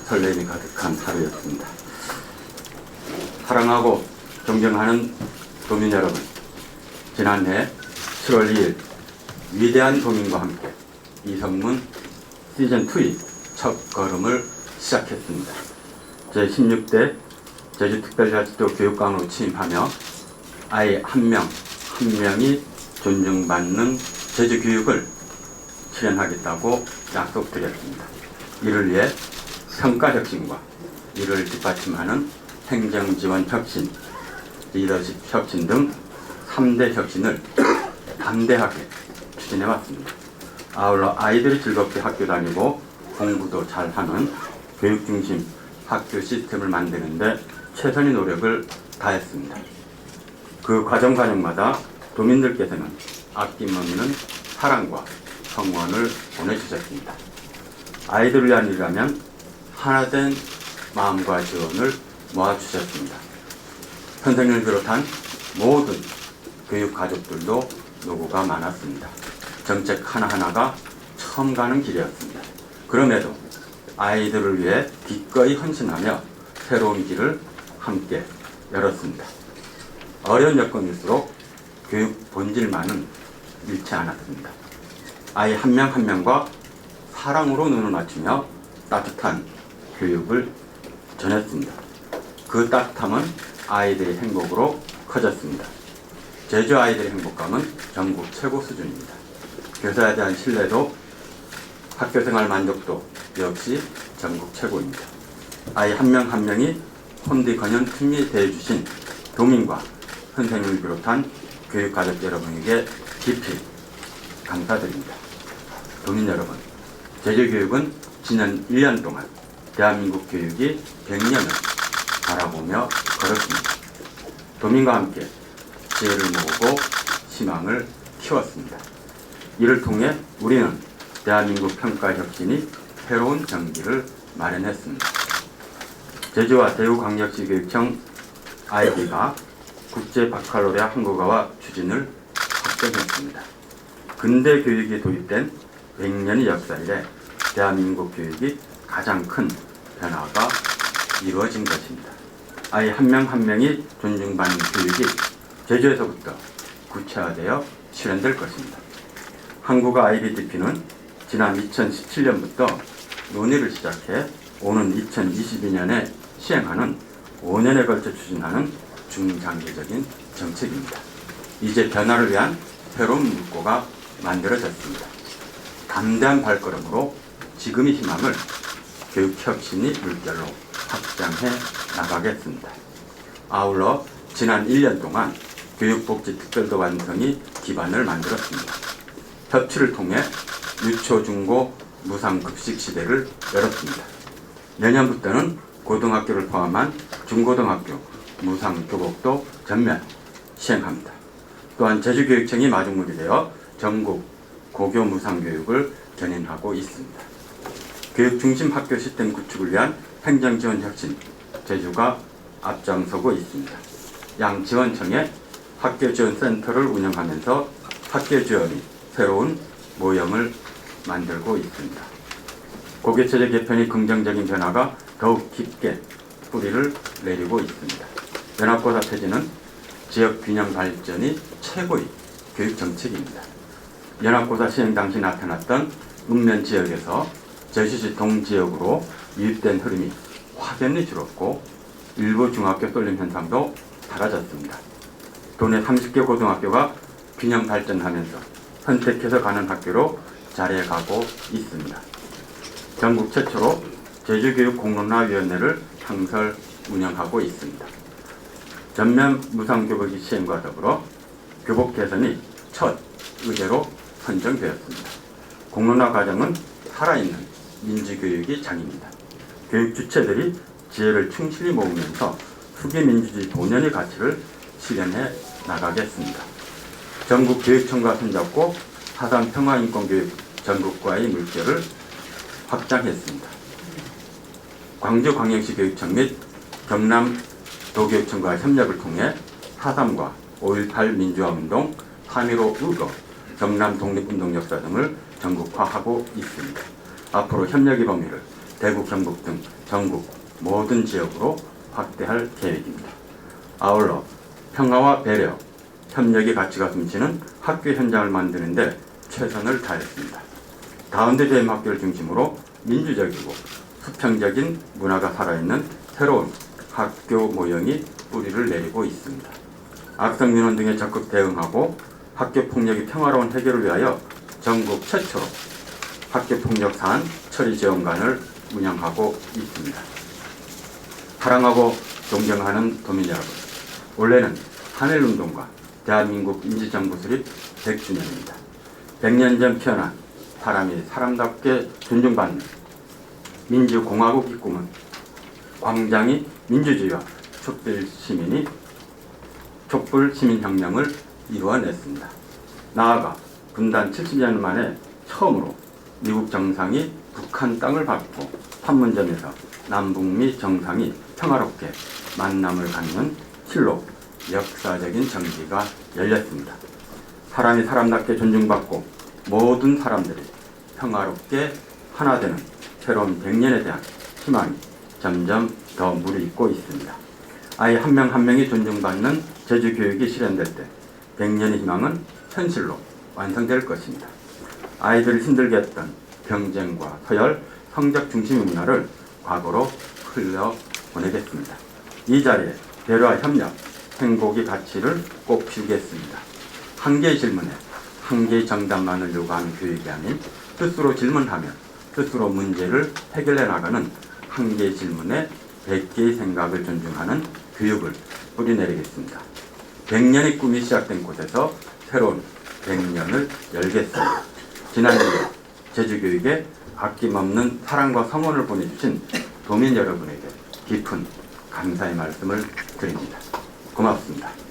설렘이 가득한 하루였습니다. 사랑하고 존경하는 도민 여러분, 지난해 7월 2일 위대한 도민과 함께 이성문 시즌2의 첫 걸음을 시작했습니다. 제16대 제주특별자치도 교육감으로 취임하며 아이 한 명 한 명이 존중받는 제주교육을 실현하겠다고 약속드렸습니다. 이를 위해 평가혁신과 이를 뒷받침하는 행정지원 혁신, 리더십 혁신 등 3대 혁신을 담대하게 추진해왔습니다. 아울러 아이들이 즐겁게 학교 다니고 공부도 잘하는 교육중심 학교 시스템을 만드는 데 최선의 노력을 다했습니다. 그 과정마다 도민들께서는 아낌없는 사랑과 성원을 보내주셨습니다. 아이들을 위한 일이라면 하나된 마음과 지원을 모아주셨습니다. 선생님을 비롯한 모든 교육 가족들도 노고가 많았습니다. 정책 하나하나가 처음 가는 길이었습니다. 그럼에도 아이들을 위해 기꺼이 헌신하며 새로운 길을 함께 열었습니다. 어려운 여건일수록 교육 본질만은 잃지 않았습니다. 아이 한 명 한 명과 사랑으로 눈을 맞추며 따뜻한 교육을 전했습니다. 그 따뜻함은 아이들의 행복으로 커졌습니다. 제주 아이들의 행복감은 전국 최고 수준입니다. 교사에 대한 신뢰도, 학교생활 만족도 역시 전국 최고입니다. 아이 한 명 한 명이 혼디건연 틈이 대해주신 도민과 선생님을 비롯한 교육가족 여러분에게 깊이 감사드립니다. 도민 여러분, 제주교육은 지난 1년 동안 대한민국 교육이 100년을 바라보며 걸었습니다. 도민과 함께 지혜를 모으고 희망을 키웠습니다. 이를 통해 우리는 대한민국 평가혁신이 새로운 전기를 마련했습니다. 제주와 대구광역시교육청 IB가 국제 바칼로레아 한국어와 추진을 확정했습니다. 근대 교육이 도입된 100년의 역사 이래 대한민국 교육이 가장 큰 변화가 이루어진 것입니다. 아이 한 명 한 명이 존중받는 교육이 제주에서부터 구체화되어 실현될 것입니다. 한국어 IBDP는 지난 2017년부터 논의를 시작해 오는 2022년에 시행하는 5년에 걸쳐 추진하는 중장기적인 정책입니다. 이제 변화를 위한 새로운 문구가 만들어졌습니다. 담대한 발걸음으로 지금의 희망을 교육혁신의 물결로 확장해 나가겠습니다. 아울러 지난 1년 동안 교육복지특별도 완성이 기반을 만들었습니다. 협치를 통해 유초, 중고, 무상급식 시대를 열었습니다. 내년부터는 고등학교를 포함한 중고등학교 무상교복도 전면 시행합니다. 또한 제주교육청이 마중물이 되어 전국 고교 무상교육을 견인하고 있습니다. 교육중심 학교 시스템 구축을 위한 행정지원 혁신, 제주가 앞장서고 있습니다. 양 지원청에 학교지원센터를 운영하면서 학교지원이 새로운 모형을 만들고 있습니다. 고교체제 개편의 긍정적인 변화가 더욱 깊게 뿌리를 내리고 있습니다. 연합고사 폐지는 지역 균형 발전이 최고의 교육 정책입니다. 연합고사 시행 당시 나타났던 읍면 지역에서 제주시 동지역으로 유입된 흐름이 확연히 줄었고 일부 중학교 쏠림 현상도 사라졌습니다. 도내 30개 고등학교가 균형 발전하면서 선택해서 가는 학교로 자리해가고 있습니다. 전국 최초로 제주교육공론화위원회를 창설 운영하고 있습니다. 전면 무상교복의 시행과 더불어 교복 개선이 첫 의제로 선정되었습니다. 공론화 과정은 살아있는 민주교육이 장입니다. 교육 주체들이 지혜를 충실히 모으면서 수기민주주의 본연의 가치를 실현해 나가겠습니다. 전국 교육청과 손잡고 4.3 평화인권교육 전국과의 물결을 확장했습니다. 광주광역시 교육청 및 경남도교육청과의 협력을 통해 4.3과 5.18 민주화운동, 3.15 의거, 경남 독립운동 역사 등을 전국화하고 있습니다. 앞으로 협력의 범위를 대구, 경북 등 전국 모든 지역으로 확대할 계획입니다. 아울러 평화와 배려, 협력의 가치가 숨쉬는 학교 현장을 만드는 데 최선을 다했습니다. 가운데 대임학교를 중심으로 민주적이고 수평적인 문화가 살아있는 새로운 학교 모형이 뿌리를 내리고 있습니다. 악성 민원 등에 적극 대응하고 학교 폭력의 평화로운 해결을 위하여 전국 최초로 학교 폭력 사안 처리 지원관을 운영하고 있습니다. 사랑하고 존경하는 도민 여러분, 올해는 한일운동과 대한민국 임시정부 수립 100주년입니다. 100년 전 피어난 사람이 사람답게 존중받는 민주공화국의 꿈은 광장이 민주주의와 촛불 시민혁명을 이루어냈습니다. 나아가 분단 70년 만에 처음으로 미국 정상이 북한 땅을 밟고 판문점에서 남북미 정상이 평화롭게 만남을 갖는 실로 역사적인 전기가 열렸습니다. 사람이 사람답게 존중받고 모든 사람들이 평화롭게 하나 되는 새로운 100년에 대한 희망이 점점 더 무르익고 있습니다. 아이 한 명 한 명이 존중받는 제주교육이 실현될 때 100년의 희망은 현실로 완성될 것입니다. 아이들을 힘들게 했던 경쟁과 서열, 성적 중심의 문화를 과거로 흘려보내겠습니다. 이 자리에 배려와 협력, 행복의 가치를 꼭 피우겠습니다. 한 개의 질문에 한 개의 정답만을 요구하는 교육이 아닌 스스로 질문하며 스스로 문제를 해결해 나가는 한 개의 질문에 100개의 생각을 존중하는 교육을 뿌리내리겠습니다. 100년의 꿈이 시작된 곳에서 새로운 100년을 열겠습니다. 지난주 제주교육에 아낌없는 사랑과 성원을 보내주신 도민 여러분에게 깊은 감사의 말씀을 드립니다. 고맙습니다.